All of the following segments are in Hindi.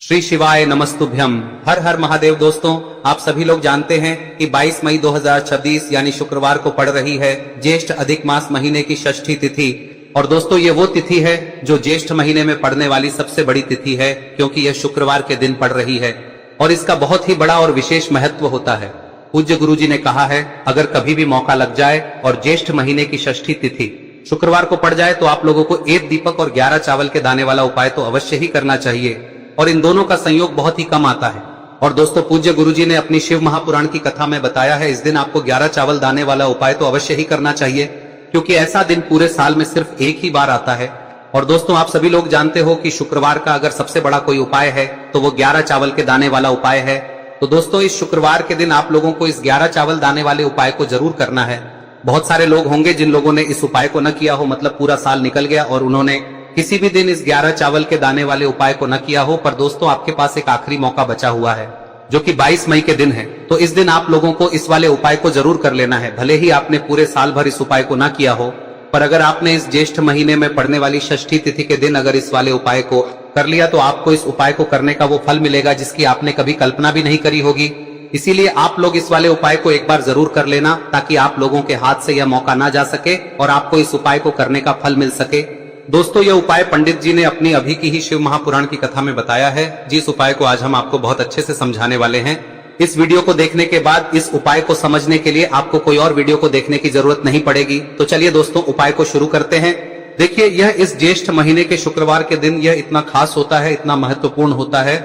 श्री शिवाय नमस्तुभ्यम। हर हर महादेव। दोस्तों, आप सभी लोग जानते हैं कि 22 मई 2026 यानी शुक्रवार को पड़ रही है ज्येष्ठ अधिक मास महीने की षष्ठी तिथि। और दोस्तों, ये वो तिथि है जो ज्येष्ठ महीने में पड़ने वाली सबसे बड़ी तिथि है, क्योंकि यह शुक्रवार के दिन पड़ रही है और इसका बहुत ही बड़ा और विशेष महत्व होता है। पूज्य गुरुजी ने कहा है, अगर कभी भी मौका लग जाए और ज्येष्ठ महीने की षष्ठी तिथि शुक्रवार को पड़ जाए तो आप लोगों को 1 दीपक और 11 चावल के दाने वाला उपाय तो अवश्य ही करना चाहिए, और इन दोनों का संयोग बहुत ही कम आता है। और दोस्तों, पूज्य गुरुजी ने अपनी शिव महापुराण की कथा में बताया है, इस दिन आपको 11 चावल दाने वाला उपाय तो अवश्य ही करना चाहिए, क्योंकि ऐसा दिन पूरे साल में सिर्फ एक ही बार आता है। और दोस्तों, आप सभी लोग जानते हो कि शुक्रवार का अगर सबसे बड़ा कोई उपाय है तो वो 11 चावल के दाने वाला उपाय है। तो दोस्तों, इस शुक्रवार के दिन आप लोगों को इस 11 चावल दाने वाले उपाय को जरूर करना है। बहुत सारे लोग होंगे जिन लोगों ने इस उपाय को न किया हो, मतलब पूरा साल निकल गया और उन्होंने किसी भी दिन इस 11 चावल के दाने वाले उपाय को न किया हो। पर दोस्तों, आपके पास एक आखिरी मौका बचा हुआ है, जो कि 22 मई के दिन है। तो इस दिन आप लोगों को इस वाले उपाय को जरूर कर लेना है। भले ही आपने पूरे साल भर इस उपाय को ना किया हो, पर अगर आपने इस ज्येष्ठ महीने में पड़ने वाली षष्ठी तिथि के दिन अगर इस वाले उपाय को कर लिया तो आपको इस उपाय को करने का वो फल मिलेगा जिसकी आपने कभी कल्पना भी नहीं करी होगी। इसीलिए आप लोग इस वाले उपाय को एक बार जरूर कर लेना, ताकि आप लोगों के हाथ से यह मौका ना जा सके और आपको इस उपाय को करने का फल मिल सके। दोस्तों, यह उपाय पंडित जी ने अपनी अभी की ही शिव महापुराण की कथा में बताया है, जिस उपाय को आज हम आपको बहुत अच्छे से समझाने वाले हैं। इस वीडियो को देखने के बाद इस उपाय को समझने के लिए आपको कोई और वीडियो को देखने की जरूरत नहीं पड़ेगी। तो चलिए दोस्तों, उपाय को शुरू करते हैं। देखिए, यह इस ज्येष्ठ महीने के शुक्रवार के दिन यह इतना खास होता है, इतना महत्वपूर्ण होता है।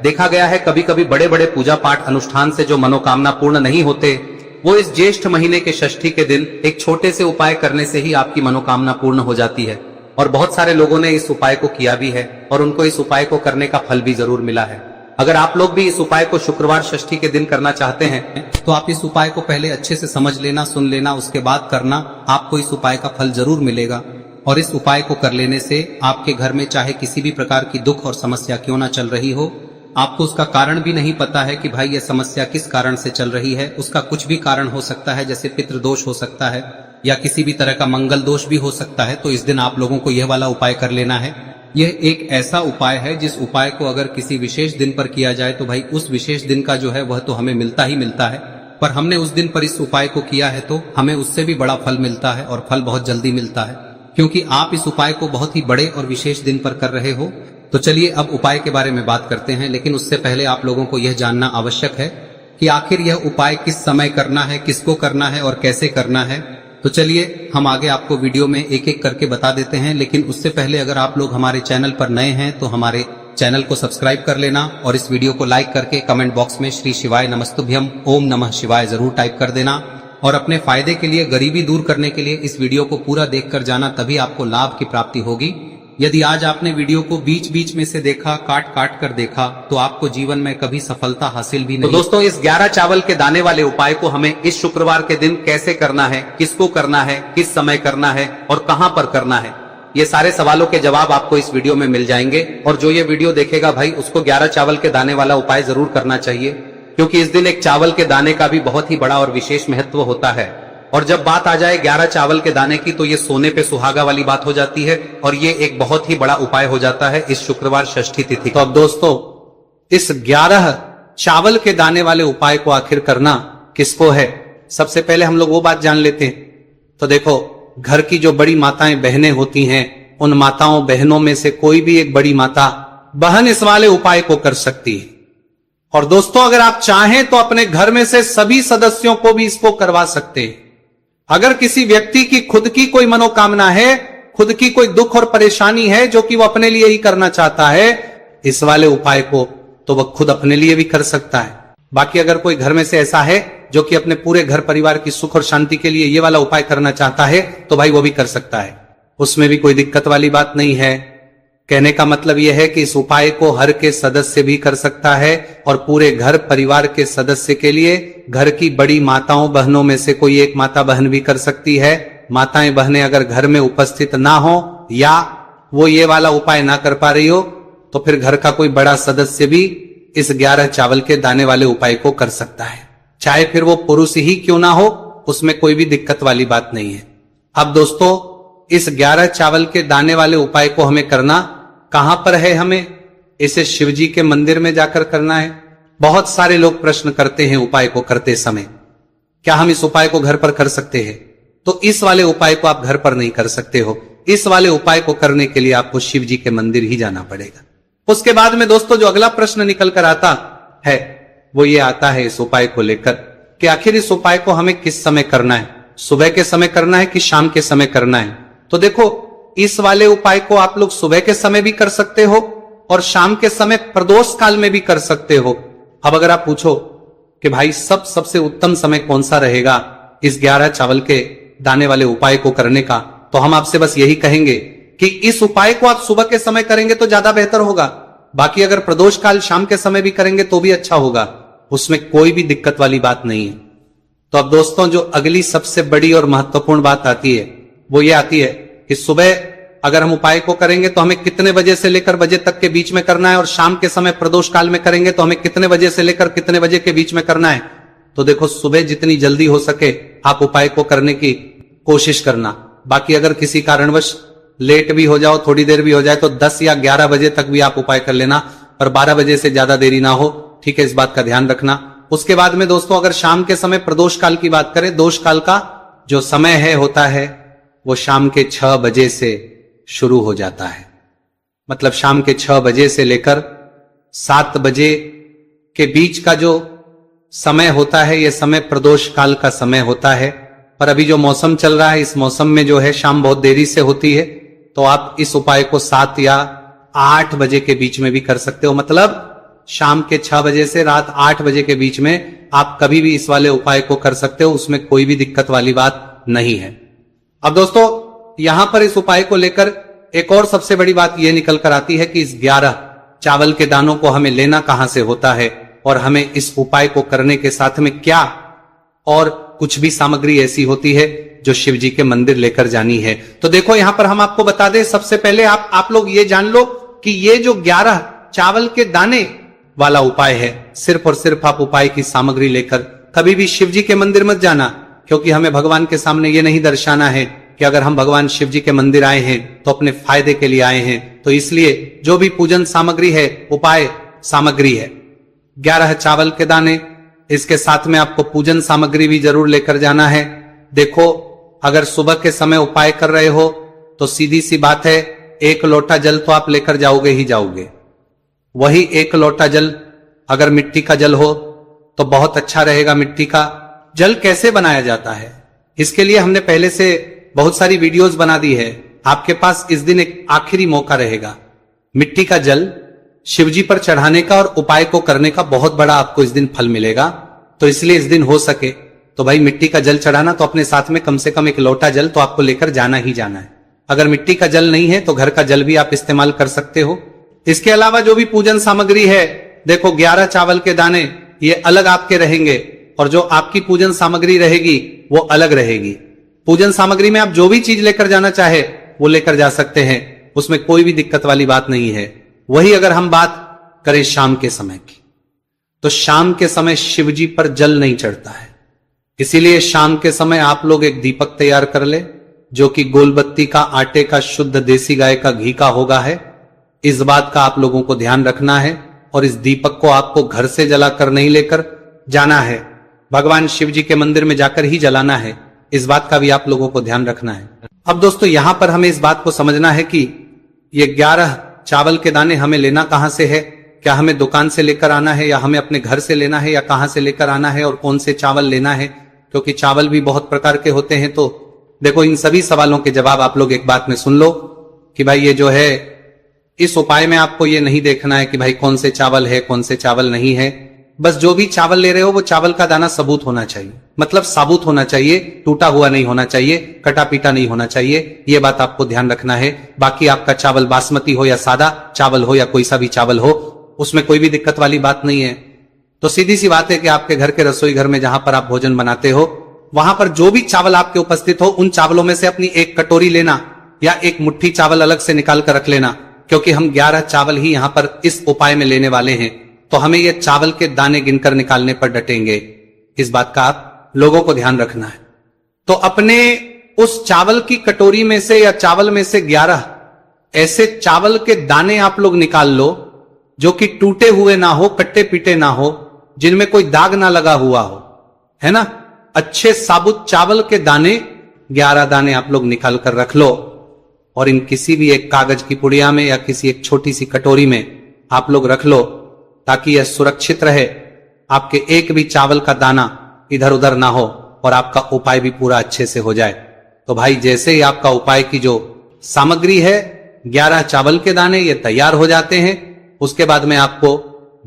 देखा गया है कभी कभी बड़े बड़े पूजा पाठ अनुष्ठान से जो मनोकामना पूर्ण नहीं होते, वो इस ज्येष्ठ महीने के षष्ठी के दिन एक छोटे से उपाय करने से ही आपकी मनोकामना पूर्ण हो जाती है। और बहुत सारे लोगों ने इस उपाय को किया भी है और उनको इस उपाय को करने का फल भी जरूर मिला है। अगर आप लोग भी इस उपाय को शुक्रवार षष्ठी के दिन करना चाहते हैं तो आप इस उपाय को पहले अच्छे से समझ लेना, सुन लेना, उसके बाद करना। आपको इस उपाय का फल जरूर मिलेगा। और इस उपाय को कर लेने से आपके घर में चाहे किसी भी प्रकार की दुख और समस्या क्यों ना चल रही हो, आपको उसका कारण भी नहीं पता है कि भाई यह समस्या किस कारण से चल रही है, उसका कुछ भी कारण हो सकता है, जैसे पितृदोष हो सकता है या किसी भी तरह का मंगल दोष भी हो सकता है। तो इस दिन आप लोगों को यह वाला उपाय कर लेना है। यह एक ऐसा उपाय है जिस उपाय को अगर किसी विशेष दिन पर किया जाए तो भाई उस विशेष दिन का जो है वह तो हमें मिलता ही मिलता है, पर हमने उस दिन पर इस उपाय को किया है तो हमें उससे भी बड़ा फल मिलता है, और फल बहुत जल्दी मिलता है, क्योंकि आप इस उपाय को बहुत ही बड़े और विशेष दिन पर कर रहे हो। तो चलिए अब उपाय के बारे में बात करते हैं, लेकिन उससे पहले आप लोगों को यह जानना आवश्यक है कि आखिर यह उपाय किस समय करना है, किसको करना है और कैसे करना है। तो चलिए हम आगे आपको वीडियो में एक एक करके बता देते हैं, लेकिन उससे पहले अगर आप लोग हमारे चैनल पर नए हैं तो हमारे चैनल को सब्सक्राइब कर लेना और इस वीडियो को लाइक करके कमेंट बॉक्स में श्री शिवाय नमस्तुभ्यम ओम नमः शिवाय जरूर टाइप कर देना। और अपने फायदे के लिए, गरीबी दूर करने के लिए इस वीडियो को पूरा देखकर जाना, तभी आपको लाभ की प्राप्ति होगी। यदि आज आपने वीडियो को बीच बीच में से देखा, काट काट कर देखा, तो आपको जीवन में कभी सफलता हासिल भी नहीं। तो दोस्तों, इस 11 चावल के दाने वाले उपाय को हमें इस शुक्रवार के दिन कैसे करना है, किसको करना है, किस समय करना है और कहां पर करना है, ये सारे सवालों के जवाब आपको इस वीडियो में मिल जाएंगे। और जो ये वीडियो देखेगा भाई, उसको 11 चावल के दाने वाला उपाय जरूर करना चाहिए, क्योंकि इस दिन एक चावल के दाने का भी बहुत ही बड़ा और विशेष महत्व होता है। और जब बात आ जाए 11 चावल के दाने की, तो ये सोने पे सुहागा वाली बात हो जाती है और ये एक बहुत ही बड़ा उपाय हो जाता है इस शुक्रवार षष्ठी तिथि। तो अब दोस्तों, इस 11 चावल के दाने वाले उपाय को आखिर करना किसको है, सबसे पहले हम लोग वो बात जान लेते हैं। तो देखो, घर की जो बड़ी माताएं बहनें होती हैं, उन माताओं बहनों में से कोई भी एक बड़ी माता बहन इस वाले उपाय को कर सकती है। और दोस्तों, अगर आप चाहें तो अपने घर में से सभी सदस्यों को भी इसको करवा सकते हैं। अगर किसी व्यक्ति की खुद की कोई मनोकामना है, खुद की कोई दुख और परेशानी है जो कि वो अपने लिए ही करना चाहता है, इस वाले उपाय को तो वह खुद अपने लिए भी कर सकता है। बाकी अगर कोई घर में से ऐसा है जो कि अपने पूरे घर परिवार की सुख और शांति के लिए ये वाला उपाय करना चाहता है, तो भाई वो भी कर सकता है, उसमें भी कोई दिक्कत वाली बात नहीं है। कहने का मतलब यह है कि इस उपाय को हर के सदस्य भी कर सकता है और पूरे घर परिवार के सदस्य के लिए घर की बड़ी माताओं बहनों में से कोई एक माता बहन भी कर सकती है। माताएं बहनें अगर घर में उपस्थित ना हो या वो ये वाला उपाय ना कर पा रही हो, तो फिर घर का कोई बड़ा सदस्य भी इस 11 चावल के दाने वाले उपाय को कर सकता है, चाहे फिर वो पुरुष ही क्यों ना हो, उसमें कोई भी दिक्कत वाली बात नहीं है। अब दोस्तों, इस 11 चावल के दाने वाले उपाय को हमें करना कहां पर है, हमें इसे शिव जी के मंदिर में जाकर करना है। बहुत सारे लोग प्रश्न करते हैं उपाय को करते समय, क्या हम इस उपाय को घर पर कर सकते हैं? तो इस वाले उपाय को आप घर पर नहीं कर सकते हो। इस वाले उपाय को करने के लिए आपको शिव जी के मंदिर ही जाना पड़ेगा। उसके बाद में दोस्तों जो अगला प्रश्न निकल कर आता है वो ये आता है इस उपाय को लेकर कि आखिर इस उपाय को हमें किस समय करना है, सुबह के समय करना है कि शाम के समय करना है? तो देखो, इस वाले उपाय को आप लोग सुबह के समय भी कर सकते हो और शाम के समय प्रदोष काल में भी कर सकते हो। अब अगर आप पूछो कि भाई सबसे उत्तम समय कौन सा रहेगा इस 11 चावल के दाने वाले उपाय को करने का, तो हम आपसे बस यही कहेंगे कि इस उपाय को आप सुबह के समय करेंगे तो ज्यादा बेहतर होगा। बाकी अगर प्रदोष काल शाम के समय भी करेंगे तो भी अच्छा होगा, उसमें कोई भी दिक्कत वाली बात नहीं है। तो अब दोस्तों जो अगली सबसे बड़ी और महत्वपूर्ण बात आती है वो ये आती है कि सुबह अगर हम उपाय को करेंगे तो हमें कितने बजे से लेकर बजे तक के बीच में करना है, और शाम के समय प्रदोष काल में करेंगे तो हमें कितने बजे से लेकर कितने बजे के बीच में करना है। तो देखो, सुबह जितनी जल्दी हो सके आप उपाय को करने की कोशिश करना। बाकी अगर किसी कारणवश लेट भी हो जाओ, थोड़ी देर भी हो जाए, तो 10 या 11 बजे तक भी आप उपाय कर लेना, पर 12 बजे से ज्यादा देरी ना हो, ठीक है? इस बात का ध्यान रखना। उसके बाद में दोस्तों अगर शाम के समय प्रदोष काल की बात करें, दोष काल का जो समय है होता है वो शाम के 6 बजे से शुरू हो जाता है। मतलब शाम के 6 बजे से लेकर 7 बजे के बीच का जो समय होता है ये समय प्रदोष काल का समय होता है। पर अभी जो मौसम चल रहा है इस मौसम में जो है शाम बहुत देरी से होती है, तो आप इस उपाय को 7 या 8 बजे के बीच में भी कर सकते हो। मतलब शाम के 6 बजे से रात 8 बजे के बीच में आप कभी भी इस वाले उपाय को कर सकते हो, उसमें कोई भी दिक्कत वाली बात नहीं है। अब दोस्तों यहां पर इस उपाय को लेकर एक और सबसे बड़ी बात यह निकल कर आती है कि इस 11 चावल के दानों को हमें लेना कहां से होता है, और हमें इस उपाय को करने के साथ में क्या और कुछ भी सामग्री ऐसी होती है जो शिव जी के मंदिर लेकर जानी है। तो देखो यहां पर हम आपको बता दें, सबसे पहले आप लोग ये जान लो कि ये जो 11 चावल के दाने वाला उपाय है, सिर्फ और सिर्फ आप उपाय की सामग्री लेकर कभी भी शिव जी के मंदिर मत जाना, क्योंकि हमें भगवान के सामने ये नहीं दर्शाना है कि अगर हम भगवान शिव जी के मंदिर आए हैं तो अपने फायदे के लिए आए हैं। तो इसलिए जो भी पूजन सामग्री है, उपाय सामग्री है 11 चावल के दाने, इसके साथ में आपको पूजन सामग्री भी जरूर लेकर जाना है। देखो, अगर सुबह के समय उपाय कर रहे हो तो सीधी सी बात है, 1 लोटा जल तो आप लेकर जाओगे ही जाओगे। वही 1 लोटा जल अगर मिट्टी का जल हो तो बहुत अच्छा रहेगा। मिट्टी का जल कैसे बनाया जाता है, इसके लिए हमने पहले से बहुत सारी वीडियोस बना दी है। आपके पास इस दिन एक आखिरी मौका रहेगा मिट्टी का जल शिवजी पर चढ़ाने का और उपाय को करने का, बहुत बड़ा आपको इस दिन फल मिलेगा। तो इसलिए इस दिन हो सके तो भाई मिट्टी का जल चढ़ाना, तो अपने साथ में कम से कम 1 लोटा जल तो आपको लेकर जाना ही जाना है। अगर मिट्टी का जल नहीं है तो घर का जल भी आप इस्तेमाल कर सकते हो। इसके अलावा जो भी पूजन सामग्री है, देखो 11 चावल के दाने ये अलग आपके रहेंगे और जो आपकी पूजन सामग्री रहेगी वो अलग रहेगी। पूजन सामग्री में आप जो भी चीज लेकर जाना चाहे वो लेकर जा सकते हैं, उसमें कोई भी दिक्कत वाली बात नहीं है। वही अगर हम बात करें शाम के समय की, तो शाम के समय शिवजी पर जल नहीं चढ़ता है, इसीलिए शाम के समय आप लोग एक दीपक तैयार कर ले जो कि गोलबत्ती का, आटे का, शुद्ध देसी गाय का घी का होगा है। इस बात का आप लोगों को ध्यान रखना है और इस दीपक को आपको घर से जलाकर नहीं लेकर जाना है, भगवान शिव जी के मंदिर में जाकर ही जलाना है। इस बात का भी आप लोगों को ध्यान रखना है। अब दोस्तों यहां पर हमें इस बात को समझना है कि ये 11 चावल के दाने हमें लेना कहां से है, क्या हमें दुकान से लेकर आना है या हमें अपने घर से लेना है या कहां से लेकर आना है और कौन से चावल लेना है, क्योंकि चावल भी बहुत प्रकार के होते हैं। तो देखो इन सभी सवालों के जवाब आप लोग एक बात में सुन लो कि भाई ये जो है इस उपाय में आपको ये नहीं देखना है कि भाई कौन से चावल है कौन से चावल नहीं है, बस जो भी चावल ले रहे हो वो चावल का दाना सबूत होना चाहिए, मतलब साबुत होना चाहिए, टूटा हुआ नहीं होना चाहिए, कटा पीटा नहीं होना चाहिए, ये बात आपको ध्यान रखना है। बाकी आपका चावल बासमती हो या सादा चावल हो या कोई सा भी चावल हो, उसमें कोई भी दिक्कत वाली बात नहीं है। तो सीधी सी बात है कि आपके घर के रसोई घर में जहां पर आप भोजन बनाते हो वहां पर जो भी चावल आपके उपस्थित हो उन चावलों में से अपनी एक कटोरी लेना या एक मुट्ठी चावल अलग से निकाल कर रख लेना, क्योंकि हम 11 चावल ही यहां पर इस उपाय में लेने वाले हैं, तो हमें ये चावल के दाने गिनकर निकालने पर डटेंगे। इस बात का आप लोगों को ध्यान रखना है। तो अपने उस चावल की कटोरी में से या चावल में से 11 ऐसे चावल के दाने आप लोग निकाल लो जो कि टूटे हुए ना हो, कट्टे पीटे ना हो, जिनमें कोई दाग ना लगा हुआ हो, है ना। अच्छे साबुत चावल के दाने 11 दाने आप लोग निकाल कर रख लो और इन किसी भी एक कागज की पुड़िया में या किसी एक छोटी सी कटोरी में आप लोग रख लो, ताकि यह सुरक्षित रहे, आपके एक भी चावल का दाना इधर उधर ना हो और आपका उपाय भी पूरा अच्छे से हो जाए। तो भाई जैसे ही आपका उपाय की जो सामग्री है 11 चावल के दाने ये तैयार हो जाते हैं, उसके बाद में आपको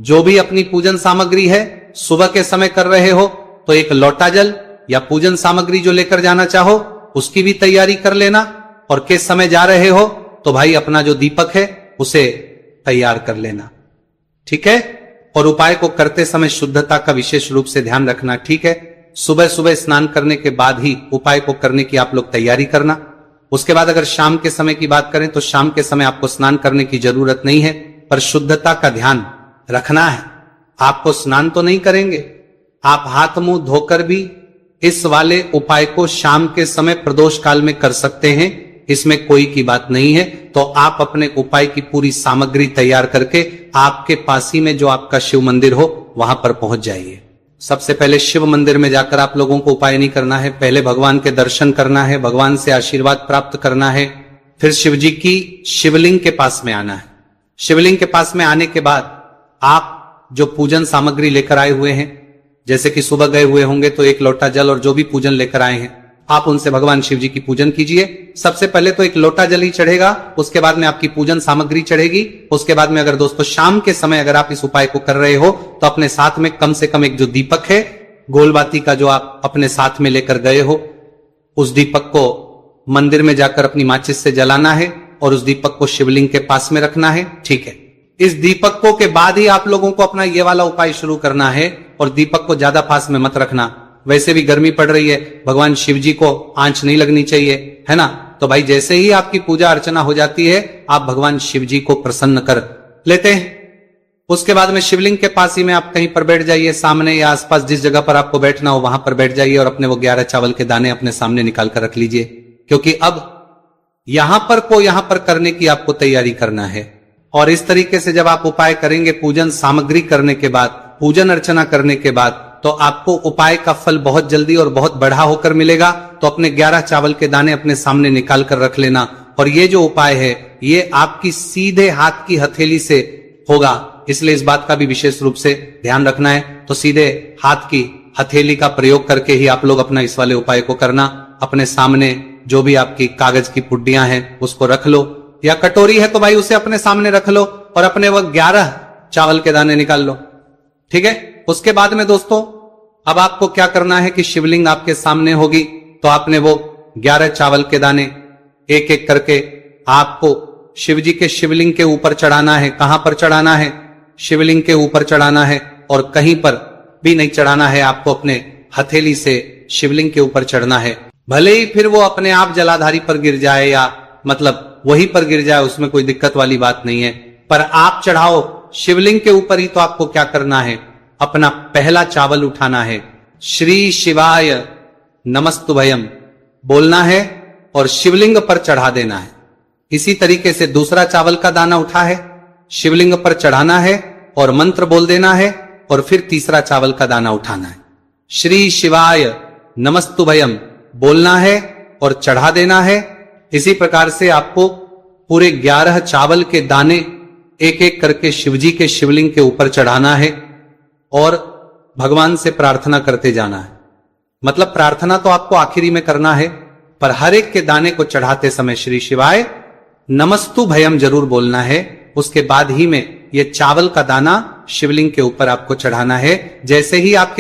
जो भी अपनी पूजन सामग्री है, सुबह के समय कर रहे हो तो एक लोटा जल या पूजन सामग्री जो लेकर जाना चाहो उसकी भी तैयारी कर लेना, और किस समय जा रहे हो तो भाई अपना जो दीपक है उसे तैयार कर लेना, ठीक है। और उपाय को करते समय शुद्धता का विशेष रूप से ध्यान रखना, ठीक है। सुबह सुबह स्नान करने के बाद ही उपाय को करने की आप लोग तैयारी करना। उसके बाद अगर शाम के समय की बात करें तो शाम के समय आपको स्नान करने की जरूरत नहीं है, पर शुद्धता का ध्यान रखना है। आपको स्नान तो नहीं करेंगे, आप हाथ मुंह धोकर भी इस वाले उपाय को शाम के समय प्रदोष काल में कर सकते हैं, इसमें कोई की बात नहीं है। तो आप अपने उपाय की पूरी सामग्री तैयार करके आपके पास ही में जो आपका शिव मंदिर हो वहां पर पहुंच जाइए। सबसे पहले शिव मंदिर में जाकर आप लोगों को उपाय नहीं करना है, पहले भगवान के दर्शन करना है, भगवान से आशीर्वाद प्राप्त करना है, फिर शिव जी की शिवलिंग के पास में आना है। शिवलिंग के पास में आने के बाद आप जो पूजन सामग्री लेकर आए हुए हैं, जैसे कि सुबह गए हुए होंगे तो एक लोटा जल और जो भी पूजन लेकर आए हैं आप उनसे भगवान शिव जी की पूजन कीजिए। सबसे पहले तो एक लोटा जल ही चढ़ेगा, उसके बाद में आपकी पूजन सामग्री चढ़ेगी। उसके बाद में अगर दोस्तों शाम के समय अगर आप इस उपाय को कर रहे हो तो अपने साथ में कम से कम एक जो दीपक है गोलबाती का जो आप अपने साथ में लेकर गए हो, उस दीपक को मंदिर में जाकर अपनी माचिस से जलाना है और उस दीपक को शिवलिंग के पास में रखना है, ठीक है। इस दीपकों के बाद ही आप लोगों को अपना ये वाला उपाय शुरू करना है, और दीपक को ज्यादा पास में मत रखना, वैसे भी गर्मी पड़ रही है, भगवान शिव जी को आंच नहीं लगनी चाहिए, है ना। तो भाई जैसे ही आपकी पूजा अर्चना हो जाती है आप भगवान शिव जी को प्रसन्न कर लेते हैं। उसके बाद में शिवलिंग के पास ही में आप कहीं पर बैठ जाइए, सामने या आसपास जिस जगह पर आपको बैठना हो वहां पर बैठ जाइए और अपने वो 11 चावल के दाने अपने सामने निकाल कर रख लीजिए, क्योंकि अब यहां पर करने की आपको तैयारी करना है। और इस तरीके से जब आप उपाय करेंगे पूजन सामग्री करने के बाद, पूजन अर्चना करने के बाद, तो आपको उपाय का फल बहुत जल्दी और बहुत बढ़ा होकर मिलेगा। तो अपने 11 चावल के दाने अपने सामने निकाल कर रख लेना, और ये जो उपाय है ये आपकी सीधे हाथ की हथेली से होगा, इसलिए इस बात का भी विशेष रूप से ध्यान रखना है। तो सीधे हाथ की हथेली का प्रयोग करके ही आप लोग अपना इस वाले उपाय को करना। अपने सामने जो भी आपकी कागज की पुड्डियां हैं उसको रख लो, या कटोरी है तो भाई उसे अपने सामने रख लो और अपने वो 11 चावल के दाने निकाल लो, ठीक है। उसके बाद में दोस्तों अब आपको क्या करना है कि शिवलिंग आपके सामने होगी, तो आपने वो 11 चावल के दाने एक एक करके आपको शिव जी के शिवलिंग के ऊपर चढ़ाना है। कहां पर चढ़ाना है? शिवलिंग के ऊपर चढ़ाना है, और कहीं पर भी नहीं चढ़ाना है, आपको अपने हथेली से शिवलिंग के ऊपर चढ़ना है। भले ही फिर वो अपने आप जलाधारी पर गिर जाए या मतलब वहीं पर गिर जाए, उसमें कोई दिक्कत वाली बात नहीं है, पर आप चढ़ाओ शिवलिंग के ऊपर ही। तो आपको क्या करना है, अपना पहला चावल उठाना है, श्री शिवाय नमस्तुभयम बोलना है और शिवलिंग पर चढ़ा देना है। इसी तरीके से दूसरा चावल का दाना उठा है, शिवलिंग पर चढ़ाना है और मंत्र बोल देना है, और फिर तीसरा चावल का दाना उठाना है, श्री शिवाय नमस्तुभयम बोलना है और चढ़ा देना है। इसी प्रकार से आपको पूरे 11 चावल के दाने एक एक करके शिवजी के शिवलिंग के ऊपर चढ़ाना है और भगवान से प्रार्थना करते जाना है। मतलब प्रार्थना तो आपको आखिरी में करना है, पर हर एक के दाने को चढ़ाते समय श्री शिवाय नमस्तु भयम जरूर बोलना है। उसके बाद ही में ये चावल का दाना शिवलिंग के ऊपर आपको चढ़ाना है। जैसे ही आपके